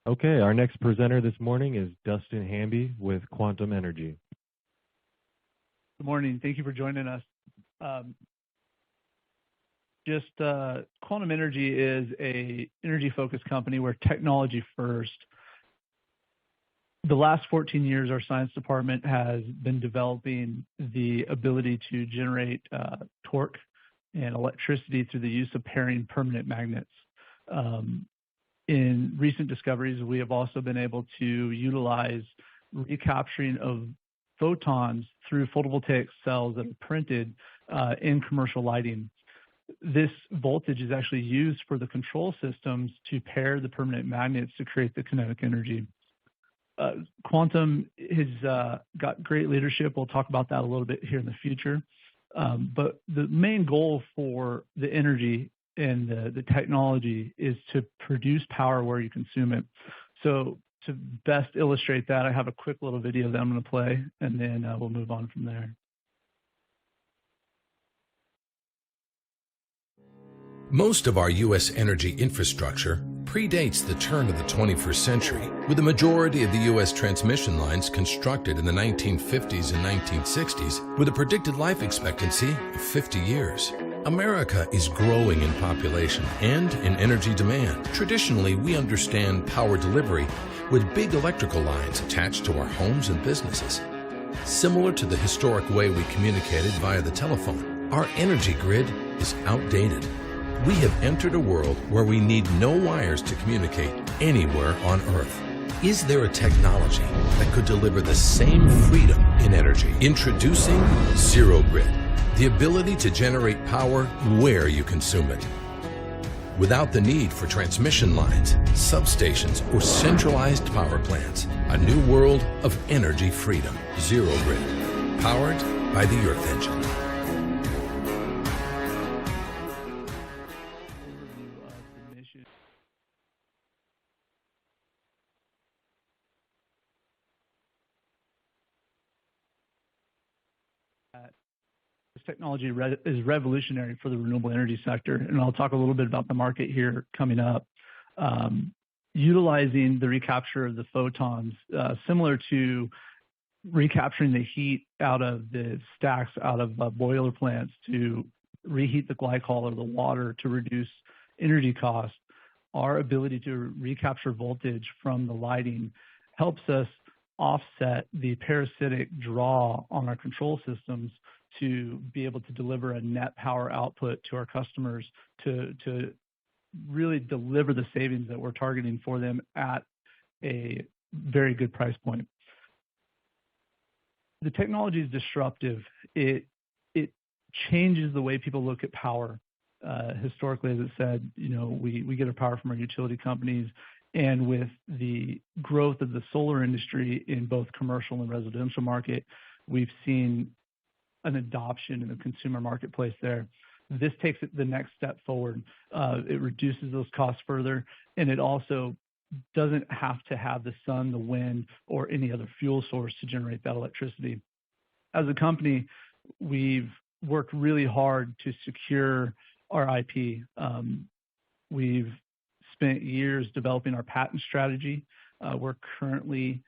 Okay, our next presenter this morning is Dustin Hamby with Quantum Energy. Good morning. Thank you for joining us. Quantum Energy is a energy-focused company. We're technology first. The last 14 years, our science department has been developing the ability to generate torque and electricity through the use of pairing permanent magnets. In recent discoveries, we have also been able to utilize recapturing of photons through photovoltaic cells that are printed in commercial lighting. This voltage is actually used for the control systems to pair the permanent magnets to create the kinetic energy. Quantum has got great leadership. We'll talk about that a little bit here in the future. But the main goal for the energy and the technology is to produce power where you consume it. So to best illustrate that, I have a quick little video that I'm going to play, and then we'll move on from there. Most of our U.S. energy infrastructure predates the turn of the 21st century, with the majority of the U.S. transmission lines constructed in the 1950s and 1960s with a predicted life expectancy of 50 years. America is growing in population and in energy demand. Traditionally, we understand power delivery with big electrical lines attached to our homes and businesses. Similar to the historic way we communicated via the telephone, our energy grid is outdated. We have entered a world where we need no wires to communicate anywhere on Earth. Is there a technology that could deliver the same freedom in energy? Introducing Zero Grid, the ability to generate power where you consume it. Without the need for transmission lines, substations, or centralized power plants, a new world of energy freedom. Zero Grid, powered by the Earth Engine. This technology is revolutionary for the renewable energy sector, and I'll talk a little bit about the market here coming up. Utilizing the recapture of the photons, similar to recapturing the heat out of the stacks out of boiler plants to reheat the glycol or the water to reduce energy costs, our ability to recapture voltage from the lighting helps us offset the parasitic draw on our control systems to be able to deliver a net power output to our customers to really deliver the savings that we're targeting for them at a very good price point. The technology is disruptive. It changes the way people look at power. Historically, as I said, we get our power from our utility companies, and with the growth of the solar industry in both commercial and residential market, we've seen an adoption in the consumer marketplace there. This takes it the next step forward. It reduces those costs further, and it also doesn't have to have the sun, the wind, or any other fuel source to generate that electricity. As a company, we've worked really hard to secure our IP. We've spent years developing our patent strategy. We're currently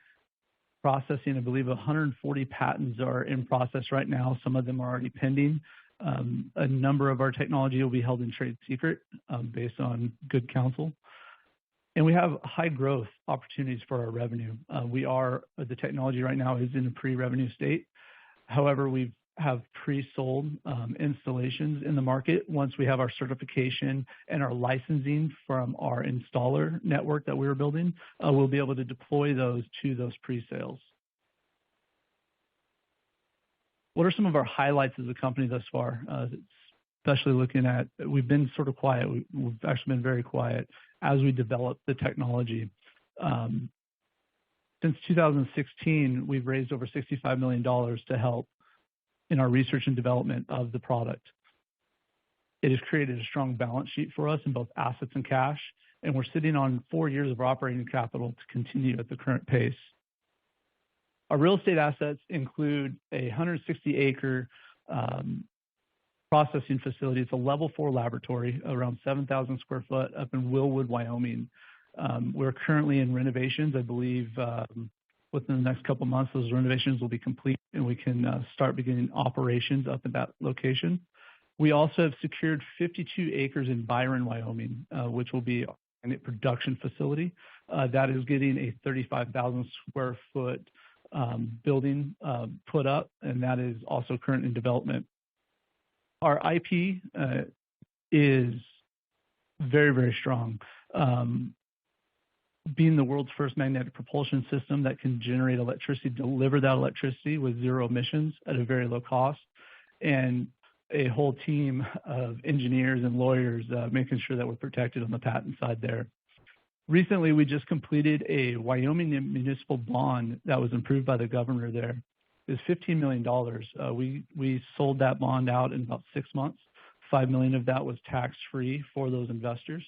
processing, I believe 140 patents are in process right now. Some of them are already pending. A number of our technology will be held in trade secret based on good counsel. And we have high growth opportunities for our revenue. The technology right now is in a pre-revenue state. However, we have pre-sold installations in the market. Once we have our certification and our licensing from our installer network that we were building, we'll be able to deploy those to those pre-sales. What are some of our highlights as a company thus far? Especially looking at, we've been sort of quiet. We've actually been very quiet as we develop the technology. Since 2016, we've raised over $65 million to help in our research and development of the product. It has created a strong balance sheet for us in both assets and cash, and we're sitting on 4 years of operating capital to continue at the current pace. Our real estate assets include a 160-acre processing facility. It's a level 4 laboratory, around 7,000 square foot up in Willwood, Wyoming. We're currently in renovations. I believe within the next couple of months, those renovations will be complete and we can start beginning operations up at that location. We also have secured 52 acres in Byron, Wyoming, which will be a production facility. That is getting a 35,000 square foot building put up, and that is also currently in development. Our IP is very, very strong. Being the world's first magnetic propulsion system that can generate electricity, deliver that electricity with zero emissions at a very low cost, and a whole team of engineers and lawyers making sure that we're protected on the patent side there. Recently, we just completed a Wyoming municipal bond that was approved by the governor there. It's $15 million. We sold that bond out in about 6 months. $5 million of that was tax-free for those investors.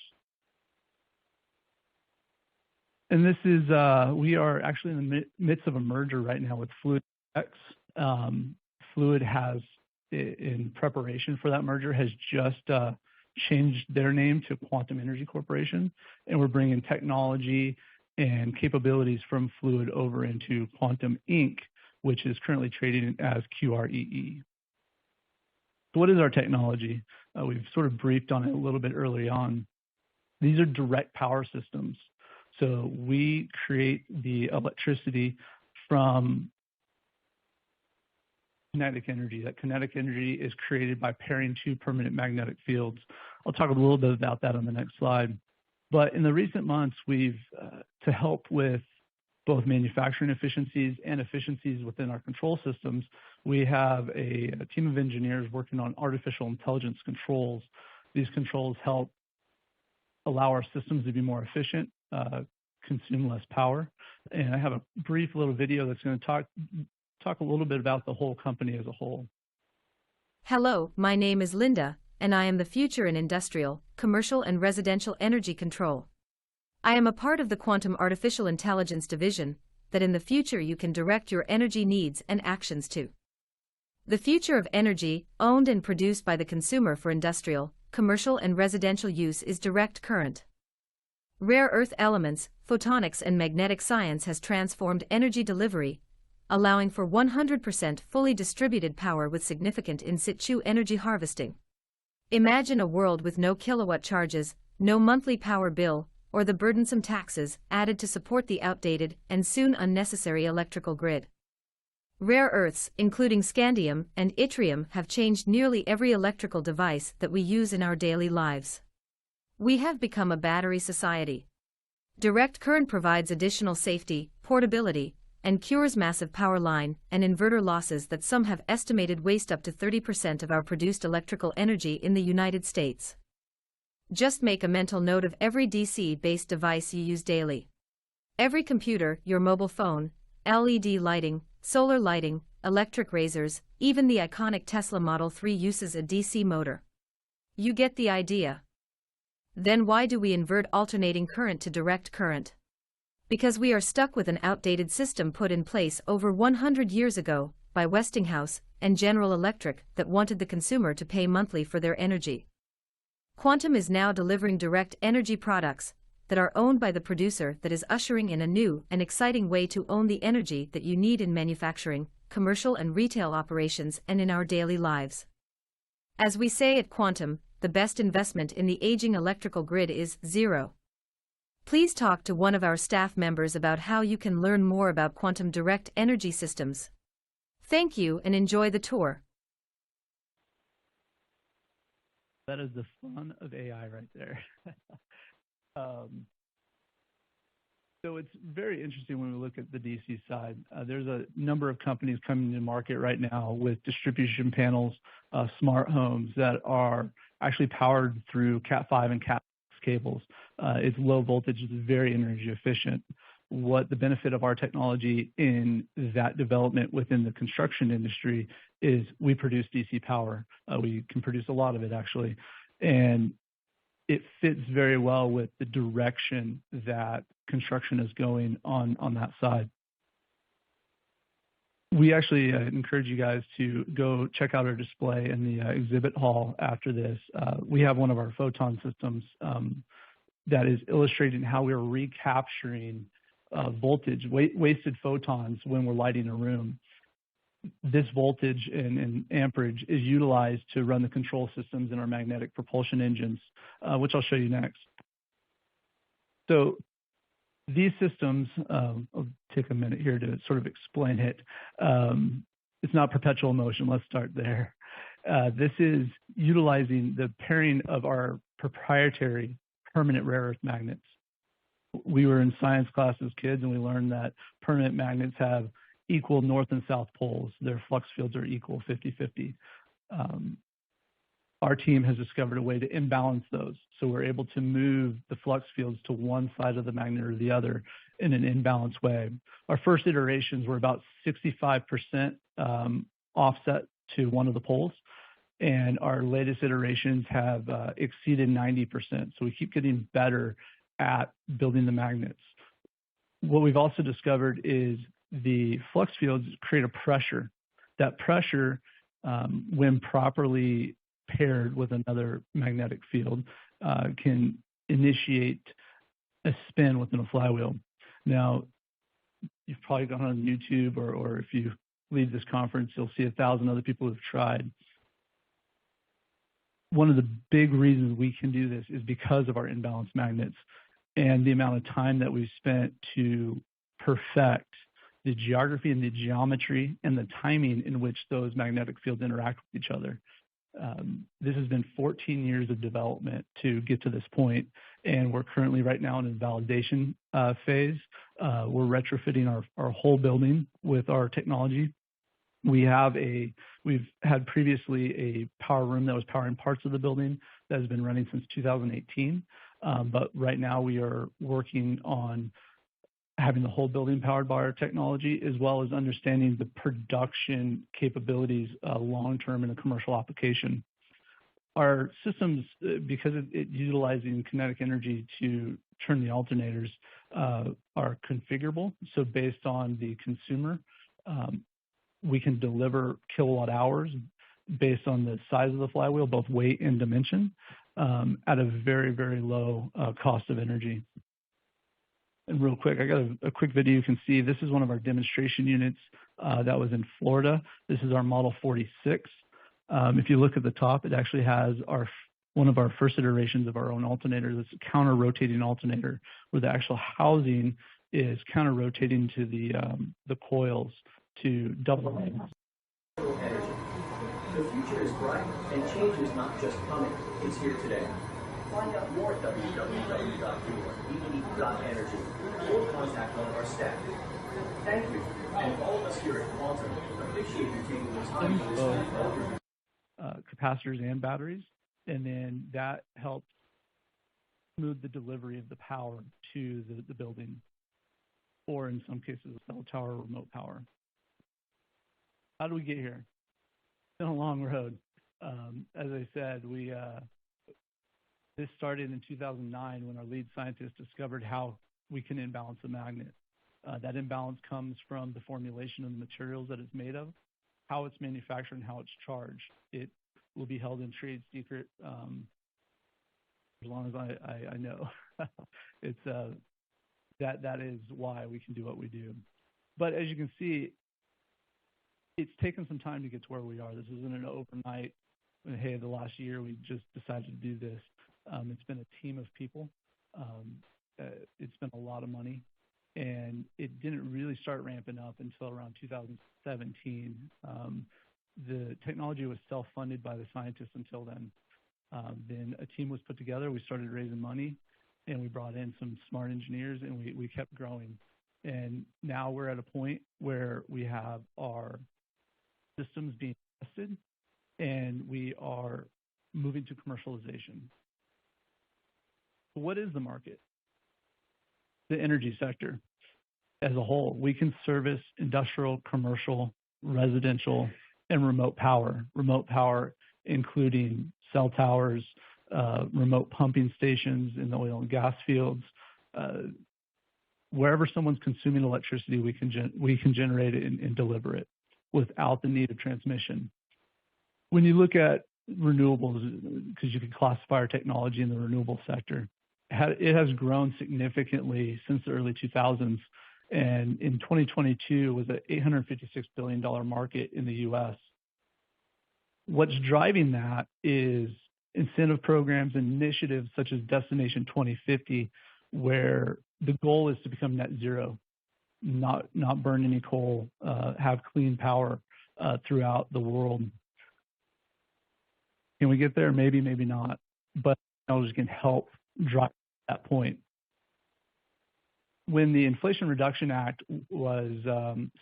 And this is, we are actually in the midst of a merger right now with FluidX. Fluid has, in preparation for that merger, has just changed their name to Quantum Energy Corporation, and we're bringing technology and capabilities from Fluid over into Quantum Inc., which is currently trading as QREE. So what is our technology? We've sort of briefed on it a little bit early on. These are direct power systems. So we create the electricity from kinetic energy. That kinetic energy is created by pairing two permanent magnetic fields. I'll talk a little bit about that on the next slide. But in the recent months, we've, to help with both manufacturing efficiencies and efficiencies within our control systems, we have a team of engineers working on artificial intelligence controls. These controls help allow our systems to be more efficient, consume less power. And I have a brief little video that's going to talk a little bit about the whole company as a whole. Hello, my name is Linda, and I am the future in industrial, commercial, and residential energy control. I am a part of the Quantum Artificial Intelligence division that in the future you can direct your energy needs and actions to. The future of energy, owned and produced by the consumer for industrial, commercial, and residential use is direct current. Rare earth elements, photonics, and magnetic science has transformed energy delivery, allowing for 100% fully distributed power with significant in situ energy harvesting. Imagine a world with no kilowatt charges, no monthly power bill, or the burdensome taxes added to support the outdated and soon unnecessary electrical grid. Rare earths, including scandium and yttrium, have changed nearly every electrical device that we use in our daily lives. We have become a battery society. Direct current provides additional safety, portability, and cures massive power line and inverter losses that some have estimated waste up to 30% of our produced electrical energy in the United States. Just make a mental note of every DC-based device you use daily. Every computer, your mobile phone, LED lighting, solar lighting, electric razors, even the iconic Tesla Model 3 uses a DC motor. You get the idea. Then why do we invert alternating current to direct current? Because we are stuck with an outdated system put in place over 100 years ago by Westinghouse and General Electric that wanted the consumer to pay monthly for their energy. Quantum is now delivering direct energy products that are owned by the producer that is ushering in a new and exciting way to own the energy that you need in manufacturing, commercial and retail operations and in our daily lives. As we say at Quantum, the best investment in the aging electrical grid is zero. Please talk to one of our staff members about how you can learn more about Quantum Direct Energy Systems. Thank you and enjoy the tour. That is the fun of AI right there. So it's very interesting when we look at the DC side. There's a number of companies coming to market right now with distribution panels, smart homes that are actually powered through Cat5 and Cat6 cables. It's low voltage, it's very energy efficient. What the benefit of our technology in that development within the construction industry is we produce DC power. We can produce a lot of it actually. And it fits very well with the direction that construction is going on that side. We actually encourage you guys to go check out our display in the exhibit hall after this. We have one of our photon systems that is illustrating how we're recapturing voltage, wasted photons when we're lighting a room. This voltage and amperage is utilized to run the control systems in our magnetic propulsion engines, which I'll show you next. So these systems, I'll take a minute here to sort of explain it. It's not perpetual motion. Let's start there. This is utilizing the pairing of our proprietary permanent rare earth magnets. We were in science class as kids, and we learned that permanent magnets have equal north and south poles. Their flux fields are equal 50-50. Our team has discovered a way to imbalance those. So we're able to move the flux fields to one side of the magnet or the other in an imbalanced way. Our first iterations were about 65% offset to one of the poles, and our latest iterations have exceeded 90%. So we keep getting better at building the magnets. What we've also discovered is the flux fields create a pressure. That pressure, when properly paired with another magnetic field, can initiate a spin within a flywheel. Now, you've probably gone on YouTube, or if you leave this conference, you'll see 1,000 other people who've tried. One of the big reasons we can do this is because of our imbalanced magnets and the amount of time that we've spent to perfect the geography and the geometry and the timing in which those magnetic fields interact with each other. This has been 14 years of development to get to this point, and we're currently right now in a validation phase. We're retrofitting our whole building with our technology. We've had previously a power room that was powering parts of the building that has been running since 2018. But right now we are working on having the whole building powered by our technology, as well as understanding the production capabilities long-term in a commercial application. Our systems, because it utilizing kinetic energy to turn the alternators, are configurable. So based on the consumer, we can deliver kilowatt hours based on the size of the flywheel, both weight and dimension, at a very, very low cost of energy. And real quick, I got a quick video you can see. This is one of our demonstration units that was in Florida. This is our Model 46. If you look at the top, it actually has one of our first iterations of our own alternator. That's a counter-rotating alternator, where the actual housing is counter-rotating to the coils to double energy. The future is bright, and change is not just coming, it's here today. Find out more at www.energy or contact one of our staff. Thank you, and all of us here at Quantum appreciate you taking the time to listen. Capacitors and batteries, and then that helps smooth the delivery of the power to the building, or in some cases, a cell tower or remote power. How do we get here? It's been a long road. As I said, this started in 2009 when our lead scientist discovered how we can imbalance a magnet. That imbalance comes from the formulation of the materials that it's made of, how it's manufactured, and how it's charged. It will be held in trade secret as long as I know. It's that is why we can do what we do. But as you can see, it's taken some time to get to where we are. This isn't an overnight, hey, the last year we just decided to do this. It's been a team of people. It's been a lot of money, and it didn't really start ramping up until around 2017. The technology was self-funded by the scientists until then. Then a team was put together. We started raising money, and we brought in some smart engineers, and we kept growing. And now we're at a point where we have our systems being tested, and we are moving to commercialization. What is the market? The energy sector as a whole. We can service industrial, commercial, residential, and remote power. Remote power including cell towers, remote pumping stations in the oil and gas fields. Wherever someone's consuming electricity, we can generate it and deliver it without the need of transmission. When you look at renewables, because you can classify our technology in the renewable sector, it has grown significantly since the early 2000s. And in 2022 was an $856 billion market in the US. What's driving that is incentive programs and initiatives such as Destination 2050, where the goal is to become net zero, not burn any coal, have clean power throughout the world. Can we get there? Maybe, maybe not. But technology can help drive that point. When the Inflation Reduction Act was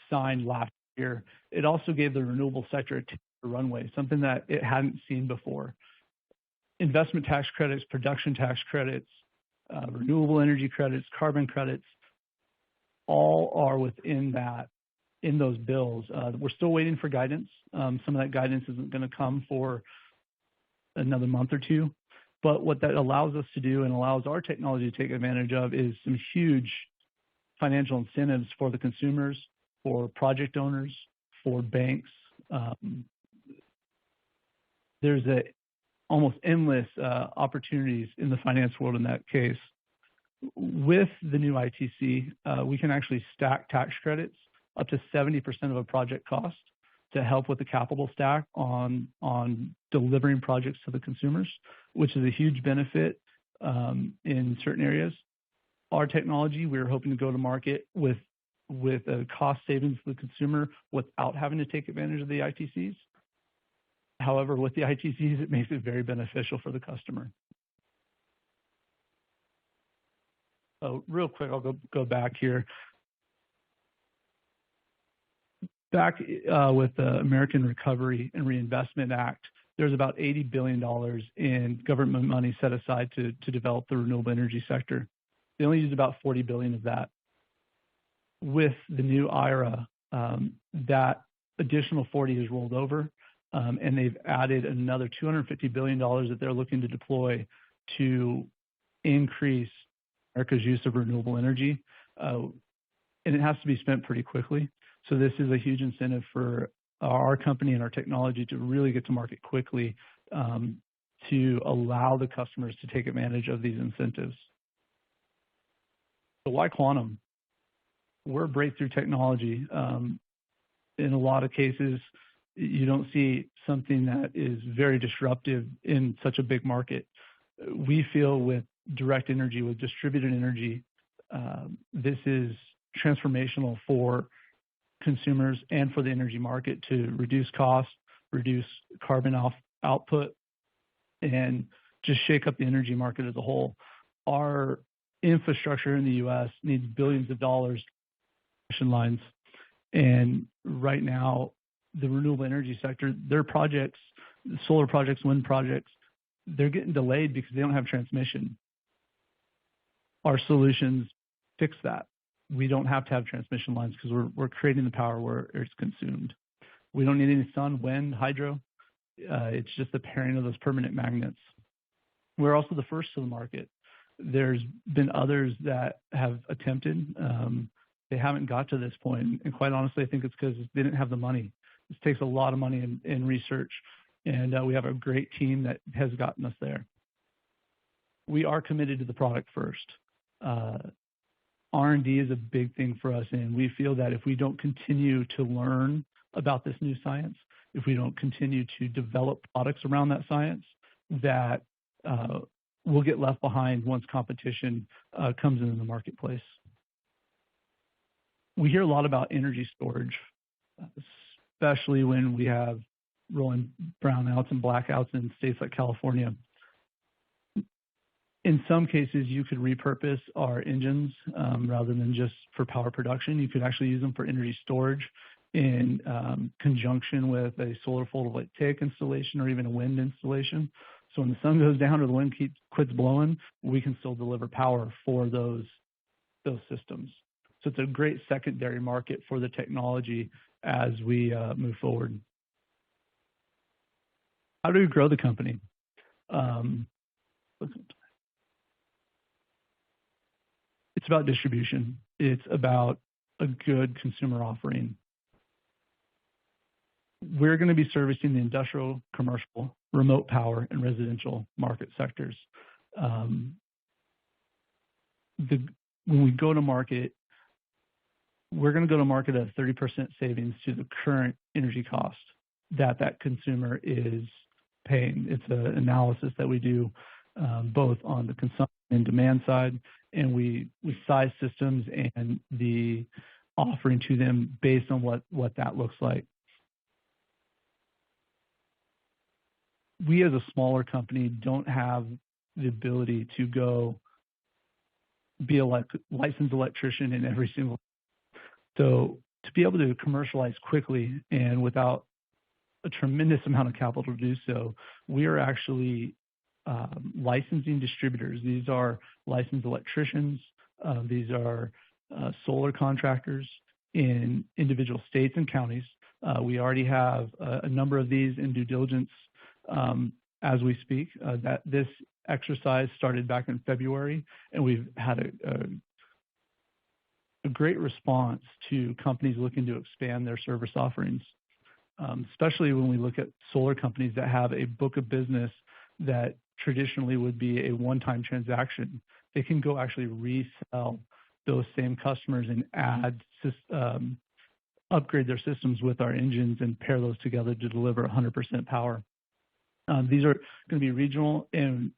signed last year, it also gave the renewable sector a runway, something that it hadn't seen before. Investment tax credits, production tax credits, renewable energy credits, carbon credits, all are within those bills. We're still waiting for guidance. Some of that guidance isn't going to come for another month or two. But what that allows us to do and allows our technology to take advantage of is some huge financial incentives for the consumers, for project owners, for banks. There's almost endless opportunities in the finance world in that case. With the new ITC, we can actually stack tax credits up to 70% of a project cost to help with the capital stack on delivering projects to the consumers, which is a huge benefit in certain areas. Our technology, we're hoping to go to market with a cost savings for the consumer without having to take advantage of the ITCs. However, with the ITCs, it makes it very beneficial for the customer. So real quick, I'll go back here. Back with the American Recovery and Reinvestment Act, there's about $80 billion in government money set aside to develop the renewable energy sector. They only use about $40 billion of that. With the new IRA, that additional 40 is rolled over, and they've added another $250 billion that they're looking to deploy to increase America's use of renewable energy. And it has to be spent pretty quickly. So this is a huge incentive for our company and our technology to really get to market quickly to allow the customers to take advantage of these incentives. So why quantum? We're a breakthrough technology. In a lot of cases, you don't see something that is very disruptive in such a big market. We feel with direct energy, with distributed energy, this is transformational for consumers and for the energy market to reduce costs, reduce carbon output, and just shake up the energy market as a whole. Our infrastructure in the U.S. needs billions of dollars lines. And right now, the renewable energy sector, their projects, solar projects, wind projects, they're getting delayed because they don't have transmission. Our solutions fix that. We don't have to have transmission lines because we're creating the power where it's consumed. We don't need any sun, wind, hydro. It's just the pairing of those permanent magnets. We're also the first to the market. There's been others that have attempted. They haven't got to this point. And quite honestly, I think it's because they didn't have the money. This takes a lot of money in research. And we have a great team that has gotten us there. We are committed to the product first. R&D is a big thing for us, and we feel that if we don't continue to learn about this new science, if we don't continue to develop products around that science, that we'll get left behind once competition comes into the marketplace. We hear a lot about energy storage, especially when we have rolling brownouts and blackouts in states like California. In some cases, you could repurpose our engines rather than just for power production. You could actually use them for energy storage in conjunction with a solar photovoltaic installation or even a wind installation. So when the sun goes down or the wind quits blowing, we can still deliver power for those systems. So it's a great secondary market for the technology as we move forward. How do we grow the company? It's about distribution. It's about a good consumer offering. We're going to be servicing the industrial, commercial, remote power, and residential market sectors. when we go to market, we're going to go to market at 30% savings to the current energy cost that consumer is paying. It's an analysis that we do both on the consumption and demand side, and we size systems and the offering to them based on what that looks like. We as a smaller company don't have the ability to go be a licensed electrician in every single. So to be able to commercialize quickly and without a tremendous amount of capital to do so, we are actually licensing distributors. These are licensed electricians. These are solar contractors in individual states and counties. We already have a number of these in due diligence as we speak. That this exercise started back in February, and we've had a great response to companies looking to expand their service offerings, especially when we look at solar companies that have a book of business that traditionally would be a one-time transaction. They can go actually resell those same customers and add upgrade their systems with our engines and pair those together to deliver 100% power. These are going to be regional and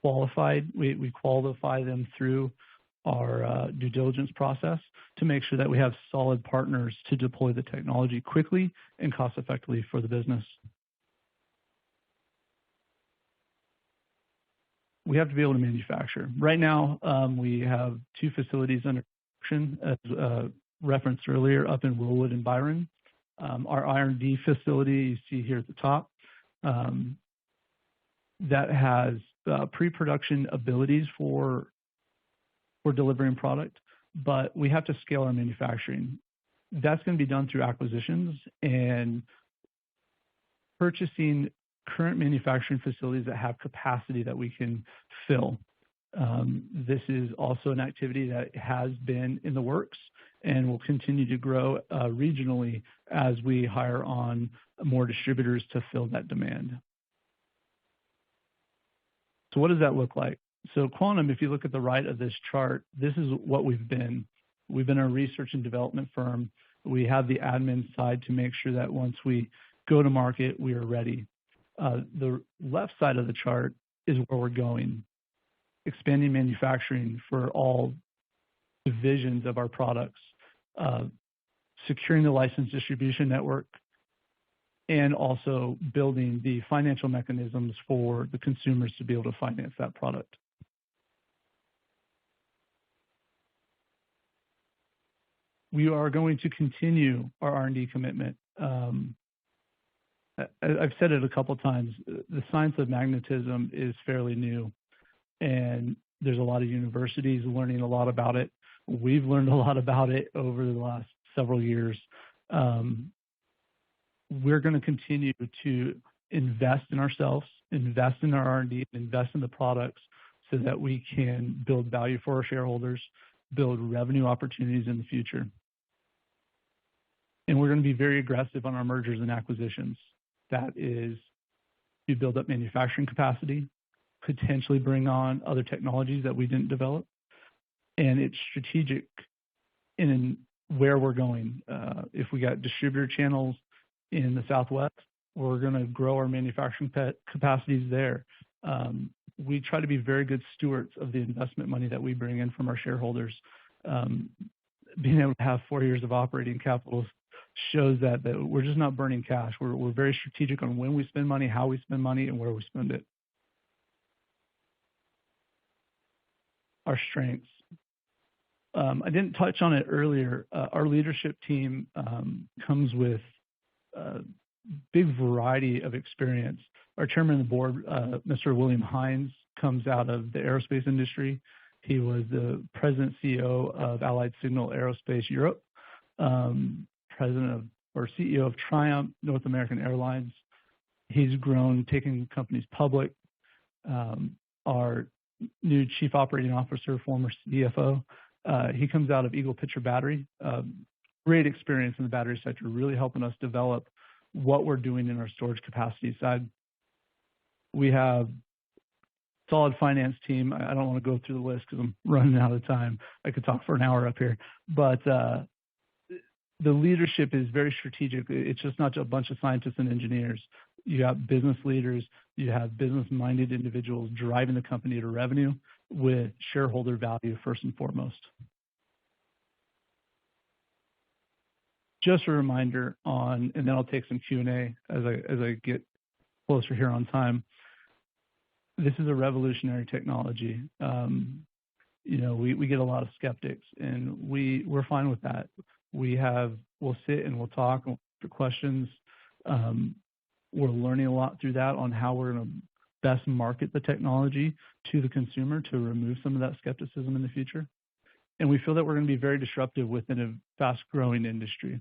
qualified. We qualify them through our due diligence process to make sure that we have solid partners to deploy the technology quickly and cost effectively for the business. We have to be able to manufacture. Right now, we have 2 facilities under construction, as referenced earlier, up in Willwood and Byron. Our R&D facility you see here at the top, that has pre-production abilities for delivering product, but we have to scale our manufacturing. That's going to be done through acquisitions and purchasing current manufacturing facilities that have capacity that we can fill. This is also an activity that has been in the works and will continue to grow regionally as we hire on more distributors to fill that demand. So what does that look like? So Quantum, if you look at the right of this chart, this is what we've been. We've been a research and development firm. We have the admin side to make sure that once we go to market, we are ready. The left side of the chart is where we're going, expanding manufacturing for all divisions of our products, securing the licensed distribution network, and also building the financial mechanisms for the consumers to be able to finance that product. We are going to continue our R&D commitment. I've said it a couple times, the science of magnetism is fairly new, and there's a lot of universities learning a lot about it. We've learned a lot about it over the last several years. We're going to continue to invest in ourselves, invest in our R&D, invest in the products so that we can build value for our shareholders, build revenue opportunities in the future. And we're going to be very aggressive on our mergers and acquisitions. That is to build up manufacturing capacity, potentially bring on other technologies that we didn't develop. And it's strategic in where we're going. If we got distributor channels in the Southwest, we're going to grow our manufacturing capacities there. We try to be very good stewards of the investment money that we bring in from our shareholders. Being able to have 4 years of operating capital shows that we're just not burning cash. We're very strategic on when we spend money, how we spend money, and where we spend it. Our strengths. I didn't touch on it earlier. Our leadership team comes with a big variety of experience. Our chairman of the board, Mr. William Hines, comes out of the aerospace industry. He was the president CEO of Allied Signal Aerospace Europe, president of or CEO of Triumph North American Airlines. He's grown, taking companies public. Our new chief operating officer, former CFO, he comes out of Eagle Pitcher Battery. Great experience in the battery sector, really helping us develop what we're doing in our storage capacity side. We have solid finance team. I don't want to go through the list because I'm running out of time. I could talk for an hour up here, but the leadership is very strategic. It's just not just a bunch of scientists and engineers. You have business leaders, you have business-minded individuals driving the company to revenue with shareholder value first and foremost. Just a reminder on, and then I'll take some Q&A as I get closer here on time. This is a revolutionary technology. You know, we get a lot of skeptics, and we're fine with that. We'll sit and we'll talk for questions. We're learning a lot through that on how we're going to best market the technology to the consumer to remove some of that skepticism in the future. And we feel that we're going to be very disruptive within a fast-growing industry.